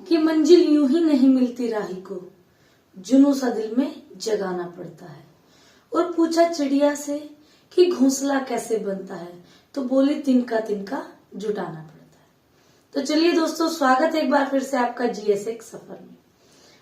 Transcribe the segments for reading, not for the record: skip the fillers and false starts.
कि मंजिल यूं ही नहीं मिलती राही को, जुनून सा दिल में जगाना पड़ता है। और पूछा चिड़िया से कि घोंसला कैसे बनता है, तो बोली तिनका तिनका जुटाना पड़ता है। तो चलिए दोस्तों, स्वागत है एक बार फिर से आपका जीएस1 सफर में।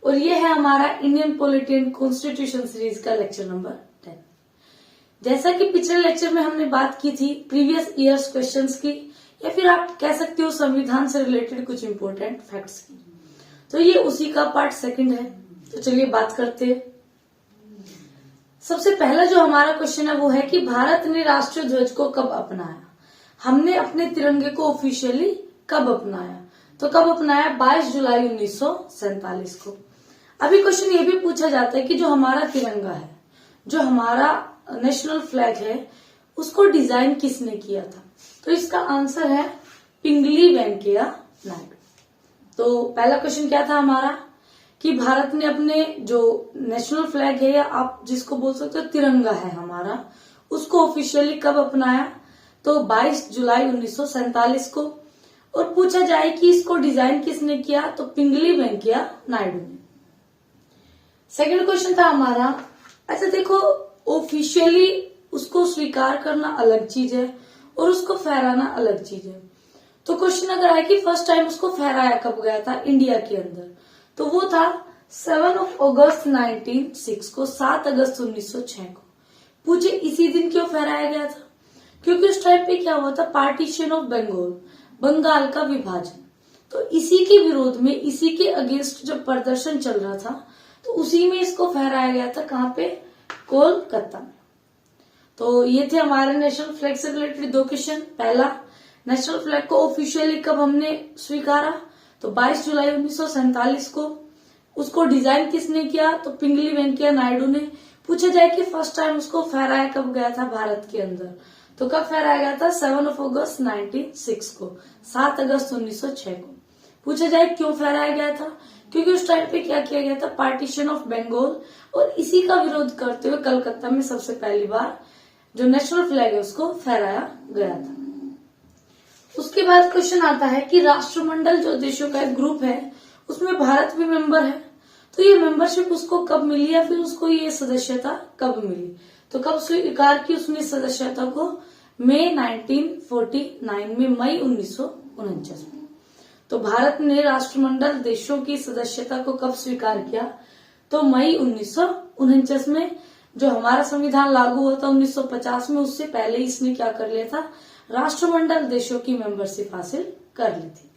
और ये है हमारा Indian polity and constitution series का लेक्चर नंबर 10। जैसा कि पिछले लेक्चर में हमने बात की थी प्रीवियस ईयर्स क्वेश्चंस की, या फिर आप कह सकते हो संविधान से रिलेटेड कुछ इंपॉर्टेंट फैक्ट्स की, तो ये उसी का पार्ट 2 है। तो चलिए बात करते हैं। सबसे पहला जो हमारा क्वेश्चन है वो है कि भारत ने राष्ट्रीय ध्वज को कब अपनाया। हमने अपने तिरंगे को ऑफिशियली कब अपनाया, तो कब अपनाया? 22 जुलाई 1947 को। अभी क्वेश्चन ये भी पूछा जाता है कि जो हमारा तिरंगा है, जो हमारा नेशनल फ्लैग है, उसको डिजाइन किसने किया था? तो इसका आंसर है पिंगली वेंकैया नायडू। तो पहला क्वेश्चन क्या था हमारा कि भारत ने अपने जो नेशनल फ्लैग है, या आप जिसको बोल सकते हो तिरंगा है हमारा, उसको ऑफिशियली कब अपनाया? तो 22 जुलाई 1947 को। और पूछा जाए कि इसको डिजाइन किसने किया, तो पिंगली वेंकैया नायडू ने। सेकंड क्वेश्चन था हमारा, अच्छा देखो, ऑफिशियली उसको स्वीकार करना अलग चीज है और उसको फहराना अलग चीज है। तो क्वेश्चन अगर है कि फर्स्ट टाइम उसको फहराया कब गया था इंडिया के अंदर, तो वो था 7 अगस्त 1906 को, 7 अगस्त 1906 को। पूछे इसी दिन क्यों फहराया गया था? क्योंकि उस टाइम पे क्या हुआ था, पार्टीशन ऑफ बंगाल, बंगाल का विभाजन। तो इसी के विरोध में, इसी के अगेंस्ट जब प्रदर्शन चल रहा था, तो उसी में इसको फहराया गया था। कहाँ पे? कोलकाता में। तो ये थे हमारे नेशनल फ्लैग से रिलेटेड 2 क्वेश्चन। पहला, नेशनल फ्लैग को ऑफिशियली कब हमने स्वीकारा, तो 22 जुलाई 1947 को। उसको डिजाइन किसने किया, तो पिंगली वेंकैया नायडू ने। पूछा जाए कि फर्स्ट टाइम उसको फहराया कब गया था भारत के अंदर, तो कब फहराया गया था? 7 अगस्त 1906 को, 7 अगस्त 1906 को। पूछा जाए क्यों फहराया गया था, क्योंकि उस टाइम पे क्या किया गया था, पार्टीशन ऑफ बंगाल, और इसी का विरोध करते हुए कलकत्ता में सबसे पहली बार जो नेशनल फ्लैग है उसको फहराया गया था। उसके बाद क्वेश्चन आता है कि राष्ट्रमंडल जो देशों का एक ग्रुप है, उसमें भारत भी मेंबर है, तो ये मेंबरशिप उसको कब मिली, या फिर उसको ये सदस्यता कब मिली? तो कब स्वीकार की उसने सदस्यता को? मई 1949 में, मई 1949 में। तो भारत ने राष्ट्रमंडल देशों की सदस्यता को कब स्वीकार किया? तो मई 1949 में। जो हमारा संविधान लागू हुआ था 1950 में, उससे पहले इसने क्या कर लिया था, राष्ट्रमंडल देशों की मेंबरशिप हासिल कर ली थी।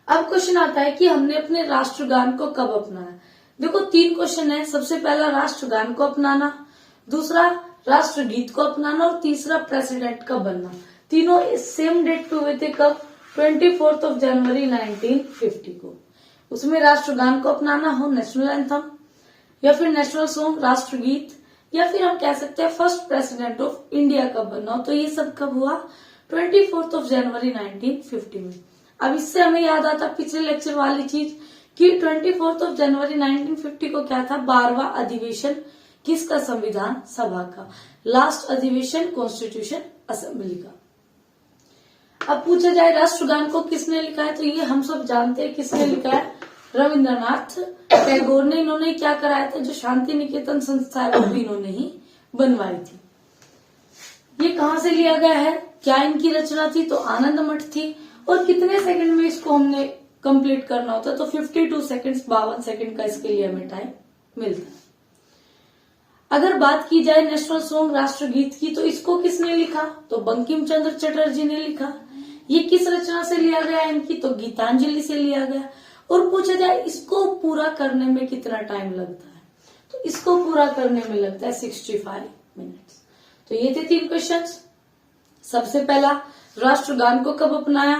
अब क्वेश्चन आता है कि हमने अपने राष्ट्रगान को कब अपनाया। देखो 3 क्वेश्चन है। सबसे पहला राष्ट्रगान को अपनाना, दूसरा राष्ट्रगीत को अपनाना, और तीसरा प्रेसिडेंट का बनना। तीनों सेम डेट पे हुए थे। कब? 24 जनवरी 1950 को। उसमें राष्ट्रगान को अपनाना हो, नेशनल एंथम, या फिर नेशनल सॉन्ग, राष्ट्रगीत, या फिर हम कह सकते हैं फर्स्ट प्रेसिडेंट ऑफ इंडिया कब बनना हो। तो ये सब कब हुआ? 24 जनवरी 1950 में। अब इससे हमें याद आता पिछले लेक्चर वाली चीज कि 24 जनवरी 1950 को क्या था, 12वां अधिवेशन किसका? संविधान सभा का, लास्ट अधिवेशन कॉन्स्टिट्यूशन असेंबली का। अब पूछा जाए राष्ट्रगान को किसने लिखा है, तो ये हम सब जानते हैं किसने लिखा है, रविंद्रनाथ टैगोर ने। इन्होंने क्या कराया था, जो शांति निकेतन संस्था है वो भी इन्होंने ही बनवाई थी। ये कहाँ से लिया गया है, क्या इनकी रचना थी, तो आनंद मठ थी। और कितने सेकंड में इसको हमने कंप्लीट करना होता है, तो 52 सेकंड्स, 52 सेकंड का इसके लिए हमें टाइम मिलता है। अगर बात की जाए नेशनल सॉन्ग, राष्ट्रगीत की, तो इसको किसने लिखा, तो बंकिम चंद्र चटर्जी ने लिखा। ये किस रचना से लिया गया इनकी, तो गीतांजलि से लिया गया। और पूछा जाए इसको पूरा करने में कितना टाइम लगता है, तो इसको पूरा करने में लगता है 65 मिनट्स। तो ये थे 3 क्वेश्चंस। सबसे पहला, राष्ट्रगान को कब अपनाया,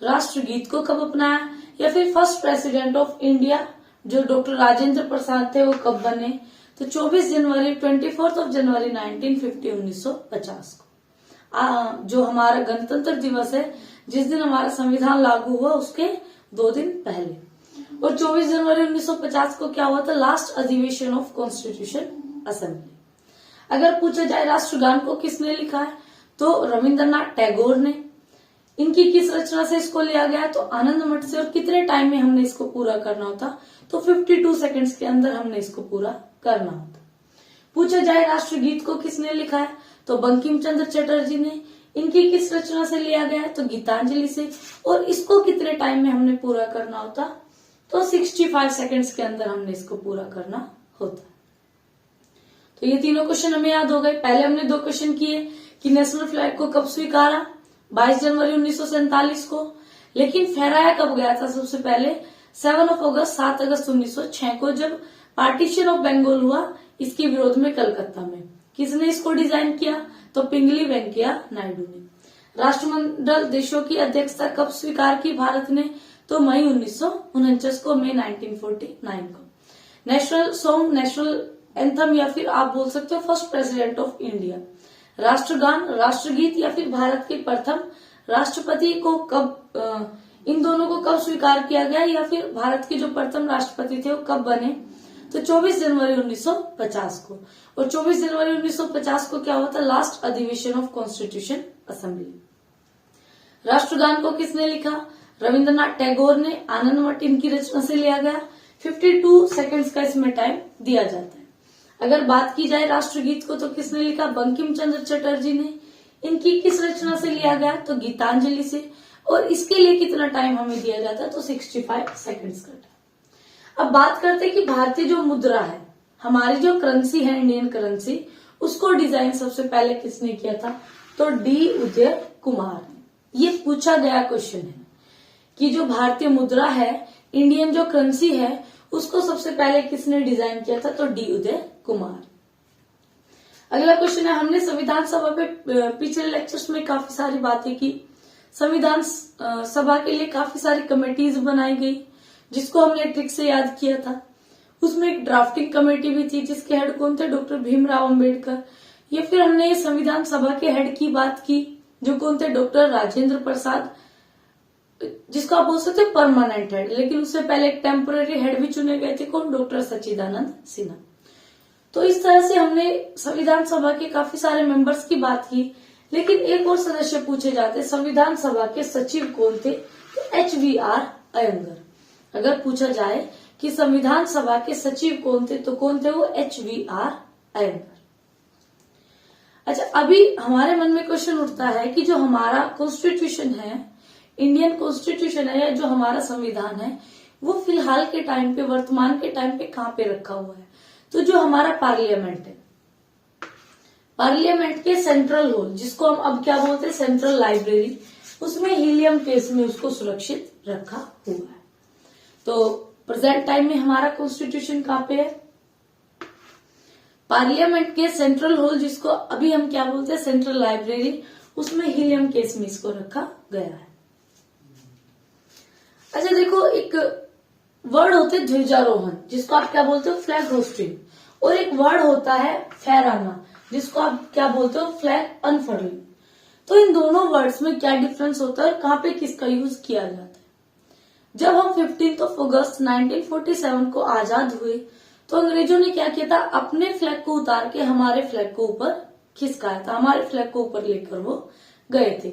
राष्ट्रगीत को कब अपनाया, या फिर फर्स्ट प्रेसिडेंट ऑफ इंडिया जो डॉक्टर राजेंद्र प्रसाद थे वो कब बने, तो 24 जनवरी 1950 1950 को। जो हमारा गणतंत्र दिवस है, जिस दिन हमारा संविधान लागू हुआ, उसके 2 दिन पहले। और 24 जनवरी 1950 को क्या हुआ था, लास्ट अधिवेशन ऑफ कॉन्स्टिट्यूशन असेंबली। अगर पूछा जाए राष्ट्रगान को किसने लिखा है, तो रविंद्रनाथ टैगोर ने। इनकी किस रचना से इसको लिया गया है, तो आनंद मठ से। और कितने टाइम में हमने इसको पूरा करना होता, तो 52 सेकेंड्स के अंदर हमने इसको पूरा करना होता। पूछा जाए राष्ट्रगीत को किसने लिखा है, तो बंकिम चंद्र चटर्जी ने। इनकी किस रचना से लिया गया है, तो गीतांजलि से। और इसको कितने टाइम में हमने पूरा करना होता, तो 65 सेकेंड्स के अंदर हमने इसको पूरा करना होता। तो ये तीनों क्वेश्चन हमें याद हो गए। पहले हमने 2 क्वेश्चन किए कि नेशनल फ्लैग को कब स्वीकारा, 22 जनवरी 1947 को। लेकिन फहराया कब गया था सबसे पहले, 7 अगस्त 1906 को, जब पार्टीशन ऑफ बंगाल हुआ इसके विरोध में कलकत्ता में। किसने इसको डिजाइन किया, तो पिंगली वेंकैया नायडू ने। राष्ट्रमंडल देशों की अध्यक्षता कब स्वीकार की भारत ने, तो मई 1949 को, मई 1949 को। नेशनल सॉन्ग, नेशनल एंथम या फिर आप बोल सकते हो फर्स्ट प्रेसिडेंट ऑफ इंडिया। राष्ट्रगान, राष्ट्रगीत या फिर भारत के प्रथम राष्ट्रपति को कब, इन दोनों को कब स्वीकार किया गया, या फिर भारत के जो प्रथम राष्ट्रपति थे वो कब बने, तो 24 जनवरी 1950 को। और 24 जनवरी 1950 को क्या हुआ था, लास्ट अधिवेशन ऑफ कॉन्स्टिट्यूशन असेंबली। राष्ट्रगान को किसने लिखा, रविंद्रनाथ टैगोर ने। आनंद मठ इनकी रचना से लिया गया। 52 सेकेंड्स का इसमें टाइम दिया जाता है। अगर बात की जाए राष्ट्रगीत को, तो किसने लिखा, बंकिम चंद्र चटर्जी ने। इनकी किस रचना से लिया गया, तो गीतांजलि से। और इसके लिए कितना टाइम हमें दिया जाता है, तो 65 सेकेंड्स का टाइम। अब बात करते हैं कि भारतीय जो मुद्रा है, हमारी जो करेंसी है इंडियन करेंसी, उसको डिजाइन सबसे पहले किसने किया था, तो डी उदय कुमार ने। ये पूछा गया क्वेश्चन है कि जो भारतीय मुद्रा है, इंडियन जो करेंसी है, उसको सबसे पहले किसने डिजाइन किया था, तो डी उदय कुमार। अगला क्वेश्चन है, हमने संविधान सभा पे पिछले लेक्चर्स में काफी सारी बातें की। संविधान सभा के लिए काफी सारी कमेटीज बनाई गई, जिसको हमने ट्रिक से याद किया था। उसमें एक ड्राफ्टिंग कमेटी भी थी, जिसके हेड कौन थे, डॉक्टर भीमराव अंबेडकर। या फिर हमने संविधान सभा के हेड की बात की, जो कौन थे, डॉक्टर राजेंद्र प्रसाद, जिसको आप बोल सकते हैं परमानेंट हेड। लेकिन उससे पहले एक टेम्पररी हेड भी चुने गए थे, कौन, डॉक्टर सच्चिदानंद सिन्हा। तो इस तरह से हमने संविधान सभा के काफी सारे मेंबर्स की बात की। लेकिन एक और सदस्य पूछे जाते, संविधान सभा के सचिव कौन थे, तो HVR अयंगर। अगर पूछा जाए कि संविधान सभा के सचिव कौन थे, तो कौन थे वो, HVR अयंगर। अच्छा, अभी हमारे मन में क्वेश्चन उठता है कि जो हमारा कॉन्स्टिट्यूशन है, इंडियन कॉन्स्टिट्यूशन है, या जो हमारा संविधान है, वो फिलहाल के टाइम पे, वर्तमान के टाइम पे कहाँ पे रखा हुआ है, तो जो हमारा पार्लियामेंट है, पार्लियामेंट के सेंट्रल हॉल, जिसको हम अब क्या बोलते हैं, सेंट्रल लाइब्रेरी, उसमें हीलियम केस में उसको सुरक्षित रखा हुआ है। तो प्रेजेंट टाइम में हमारा कॉन्स्टिट्यूशन कहाँ पे है, पार्लियामेंट के सेंट्रल हॉल, जिसको अभी हम क्या बोलते हैं, सेंट्रल लाइब्रेरी, उसमें हीलियम केस में इसको रखा गया है। अच्छा देखो, एक वर्ड होते हैं ध्वजारोहण, जिसको आप क्या बोलते हो, फ्लैग होस्टिंग। और एक वर्ड होता है फहराना, जिसको आप क्या बोलते हो, फ्लैग अनफर्लिंग। तो इन दोनों वर्ड्स में क्या डिफरेंस होता है और कहाँ पे किसका यूज किया जाता है। जब हम 15 अगस्त 1947 को आजाद हुए, तो अंग्रेजों ने क्या किया था, अपने फ्लैग को उतार के हमारे फ्लैग को ऊपर खिसकाया था, हमारे फ्लैग को ऊपर लेकर वो गए थे।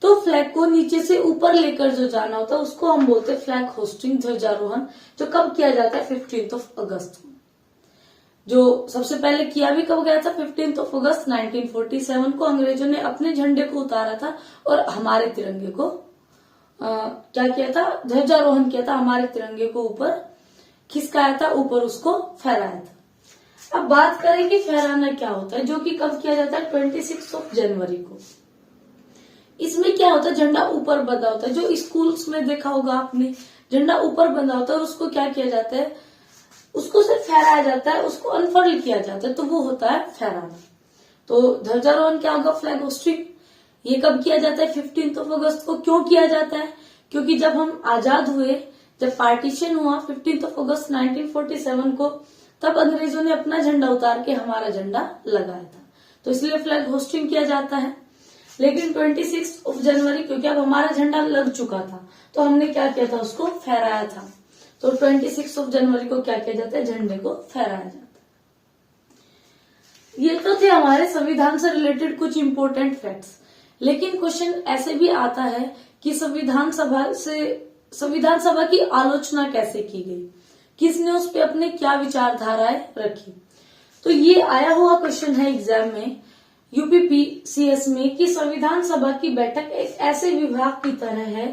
तो फ्लैग को नीचे से ऊपर लेकर जो जाना होता है, उसको हम बोलते हैं फ्लैग होस्टिंग, ध्वजारोहण, जो कब किया जाता है, 15 अगस्त को। जो सबसे पहले किया भी कब गया था, 15 अगस्त 1947 को अंग्रेजों ने अपने झंडे को उतारा था और हमारे तिरंगे को क्या किया था, ध्वजारोहण किया था, हमारे तिरंगे को ऊपर खिसकाया था, ऊपर उसको फहराया था। अब बात करें कि फहराना क्या होता है, जो कि कब किया जाता है, 26 जनवरी को। इसमें क्या होता है, झंडा ऊपर बंधा होता है, जो स्कूल्स में देखा होगा आपने, झंडा ऊपर बंधा होता है और उसको क्या किया जाता है, उसको सिर्फ फहराया जाता है, उसको अनफर्ल किया जाता है, तो वो होता है फहराना। तो ध्वजारोहण क्या होगा, फ्लैग होस्टिंग। ये कब किया जाता है, 15 अगस्त को। क्यों किया जाता है, क्योंकि जब हम आजाद हुए, जब पार्टीशन हुआ 15 अगस्त 1947 को, तब अंग्रेजों ने अपना झंडा उतार के हमारा झंडा लगाया था, तो इसलिए फ्लैग होस्टिंग किया जाता है। लेकिन 26 जनवरी, क्योंकि अब हमारा झंडा लग चुका था, तो हमने क्या किया था, उसको फहराया था। तो 26 जनवरी को क्या किया जाता है, झंडे को फहराया जाता है। ये तो थे हमारे संविधान से रिलेटेड कुछ इंपोर्टेंट फैक्ट्स। लेकिन क्वेश्चन ऐसे भी आता है कि संविधान सभा की आलोचना कैसे की गई, किसने उस पे अपने क्या विचारधाराएं रखी। तो ये आया हुआ क्वेश्चन है एग्जाम में यूपीपीसीएस में कि संविधान सभा की बैठक एक ऐसे विवाह की तरह है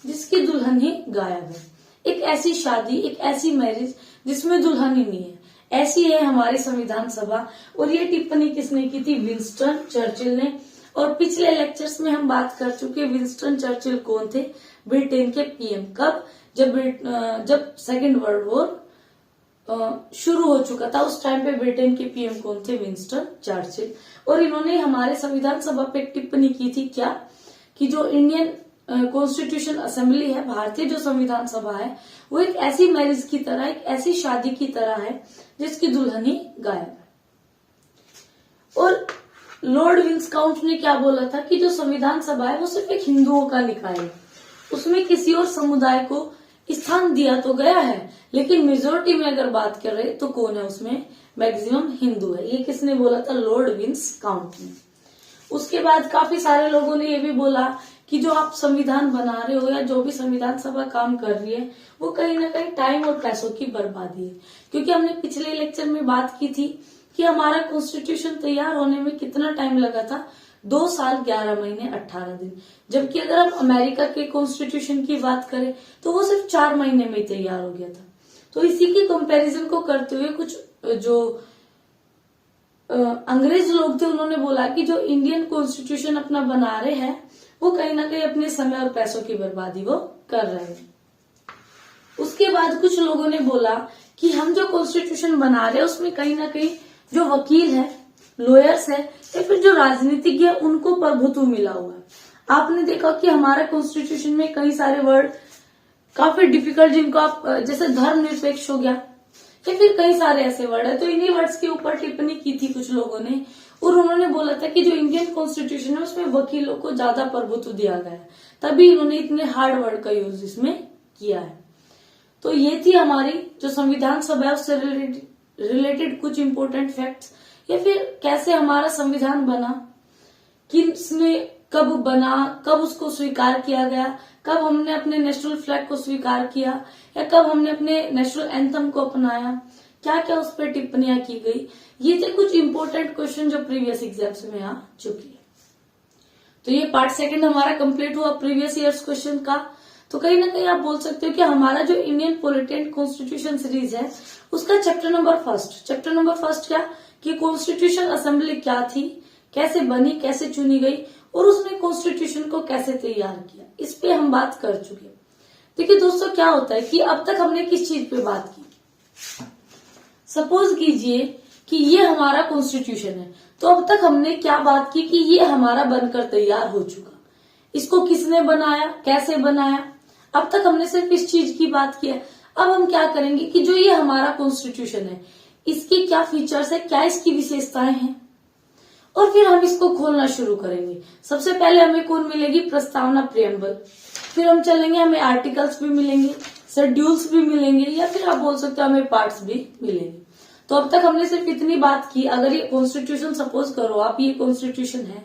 जिसकी दुल्हन ही गायब है, एक ऐसी शादी, एक ऐसी मैरिज जिसमें दुल्हन ही नहीं है, ऐसी है हमारी संविधान सभा। और ये टिप्पणी किसने की थी? विंस्टन चर्चिल ने। और पिछले लेक्चर्स में हम बात कर चुके विंस्टन चर्चिल कौन थे? ब्रिटेन के पीएम। कब? जब सेकेंड वर्ल्ड वॉर शुरू हो चुका था, उस टाइम पे ब्रिटेन के पीएम कौन थे? Winston Churchill. और इन्होंने हमारे संविधान सभा पे एक टिप्पणी की थी क्या? कि जो इंडियन कॉन्स्टिट्यूशन असेंबली है, भारतीय जो संविधान सभा है, वो एक ऐसी मैरिज की तरह, एक ऐसी शादी की तरह है जिसकी दुल्हन ही गायब है। और लॉर्ड विंसकाउंट ने क्या बोला था कि जो संविधान सभा है वो सिर्फ एक हिंदुओं का निकाय है, उसमें किसी और समुदाय को स्थान दिया तो गया है, लेकिन मेजोरिटी में अगर बात कर रहे तो कौन है उसमें? मैक्सिमम हिंदू है। ये किसने बोला था? लॉर्ड विंसकाउंट ने। उसके बाद काफी सारे लोगों ने ये भी बोला कि जो आप संविधान बना रहे हो या जो भी संविधान सभा काम कर रही है वो कहीं ना कहीं टाइम और पैसों की बर्बादी है, क्योंकि हमने पिछले लेक्चर में बात की थी कि हमारा कॉन्स्टिट्यूशन तैयार होने में कितना टाइम लगा था? 2 साल 11 महीने 18 दिन। जबकि अगर हम अमेरिका के कॉन्स्टिट्यूशन की बात करें तो वो सिर्फ 4 महीने में ही तैयार हो गया था। तो इसी की कंपैरिजन को करते हुए कुछ जो अंग्रेज लोग थे उन्होंने बोला कि जो इंडियन कॉन्स्टिट्यूशन अपना बना रहे हैं वो कहीं ना कहीं अपने समय और पैसों की बर्बादी वो कर रहे हैं। उसके बाद कुछ लोगों ने बोला कि हम जो कॉन्स्टिट्यूशन बना रहे हैं उसमें कहीं ना कहीं जो वकील है, लॉयर्स है या फिर जो राजनीतिज्ञ है उनको प्रभुत्व मिला हुआ है। आपने देखा कि हमारा कॉन्स्टिट्यूशन में कई सारे वर्ड काफी डिफिकल्ट, जिनको आप जैसे धर्मनिरपेक्ष हो गया या फिर कई सारे ऐसे वर्ड है, तो इन्हीं वर्ड्स के ऊपर टिप्पणी की थी कुछ लोगों ने। और उन्होंने बोला था कि जो इंडियन कॉन्स्टिट्यूशन है उसमें वकीलों को ज्यादा प्रभुत्व दिया गया है, तभी इन्होंने इतने हार्ड वर्ड का यूज इसमें किया है। तो ये थी हमारी जो संविधान सभा है उससे रिलेटेड कुछ इंपॉर्टेंट फैक्ट्स, या फिर कैसे हमारा संविधान बना, किसने कब बना, कब उसको स्वीकार किया गया, कब हमने अपने नेशनल फ्लैग को स्वीकार किया या कब हमने अपने नेशनल एंथम को अपनाया, क्या क्या उस पर टिप्पणियां की गई। ये थे कुछ इंपॉर्टेंट क्वेश्चन जो प्रीवियस एग्जाम्स में आ चुकी है। तो ये पार्ट सेकंड हमारा कंप्लीट हुआ प्रीवियस ईयर्स क्वेश्चन का। तो कहीं ना कहीं आप बोल सकते हो कि हमारा जो Indian polity and constitution series है उसका चैप्टर नंबर फर्स्ट क्या कि कॉन्स्टिट्यूशन असेंबली क्या थी, कैसे बनी, कैसे चुनी गई और उसने कॉन्स्टिट्यूशन को कैसे तैयार किया, इस पे हम बात कर चुके। देखिए दोस्तों क्या होता है कि अब तक हमने किस चीज पे बात की, सपोज कीजिए कि ये हमारा कॉन्स्टिट्यूशन है, तो अब तक हमने क्या बात की कि ये हमारा बनकर तैयार हो चुका, इसको किसने बनाया, कैसे बनाया, अब तक हमने सिर्फ इस चीज की बात की है। अब हम क्या करेंगे कि जो ये हमारा कॉन्स्टिट्यूशन है इसके क्या फीचर्स है, क्या इसकी विशेषताएं हैं, और फिर हम इसको खोलना शुरू करेंगे। सबसे पहले हमें कौन मिलेगी? प्रस्तावना, प्रियम्बल। फिर हम चलेंगे, हमें आर्टिकल्स भी मिलेंगे, शेड्यूल्स भी मिलेंगे, या फिर आप बोल सकते हो हमें पार्ट्स भी मिलेंगे। तो अब तक हमने सिर्फ इतनी बात की। अगर ये कॉन्स्टिट्यूशन सपोज करो आप, ये कॉन्स्टिट्यूशन है,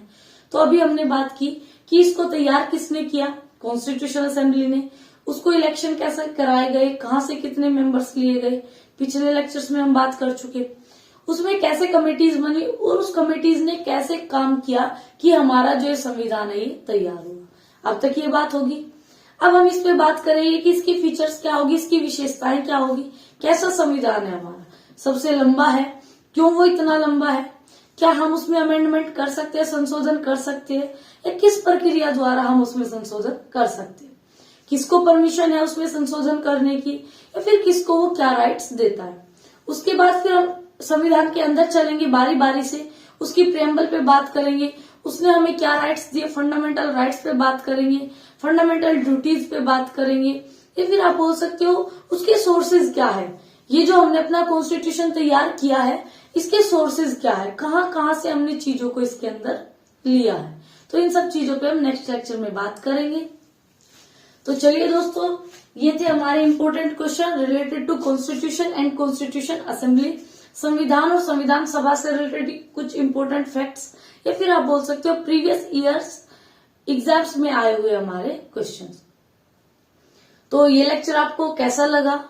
तो अभी हमने बात की कि इसको तैयार किसने किया? कॉन्स्टिट्यूशन असेंबली ने। उसको इलेक्शन कैसे कराए गए, कहाँ से कितने मेंबर्स लिए गए, पिछले लेक्चर्स में हम बात कर चुके। उसमें कैसे कमेटीज बनी और उस कमेटीज ने कैसे काम किया कि हमारा जो संविधान है ये तैयार हुआ। अब तक ये बात होगी। अब हम इस पे बात करेंगे कि इसकी फीचर्स क्या होगी, इसकी विशेषताएं क्या होगी, कैसा संविधान है हमारा, सबसे लंबा है, क्यों वो इतना लंबा है, क्या हम उसमें अमेंडमेंट कर सकते हैं, संशोधन कर सकते हैं, या किस प्रक्रिया द्वारा हम उसमें संशोधन कर सकते हैं, किसको परमिशन है उसमें संशोधन करने की, या फिर किसको वो क्या राइट्स देता है। उसके बाद फिर हम संविधान के अंदर चलेंगे बारी बारी से, उसकी प्रेम्बल पे बात करेंगे, उसने हमें क्या राइट्स दिए, फंडामेंटल राइट्स पे बात करेंगे, फंडामेंटल ड्यूटीज पे बात करेंगे, या फिर आप बोल सकते हो उसके सोर्सेज क्या है। ये जो हमने अपना कॉन्स्टिट्यूशन तैयार किया है इसके सोर्सेज क्या है, कहाँ कहाँ से हमने चीजों को इसके अंदर लिया है। तो इन सब चीजों पे हम नेक्स्ट लेक्चर में बात करेंगे। तो चलिए दोस्तों, ये थे हमारे important question related to constitution and constitution assembly, संविधान और संविधान सभा से रिलेटेड कुछ इंपॉर्टेंट फैक्ट्स, या फिर आप बोल सकते हो प्रीवियस ईयर्स एग्जाम्स में आए हुए हमारे क्वेश्चंस। तो ये लेक्चर आपको कैसा लगा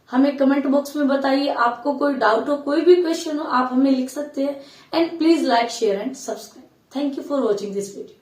हमें कमेंट बॉक्स में बताइए। आपको कोई डाउट हो, कोई भी क्वेश्चन हो, आप हमें लिख सकते हैं। And please like, share and subscribe. Thank you for watching this video.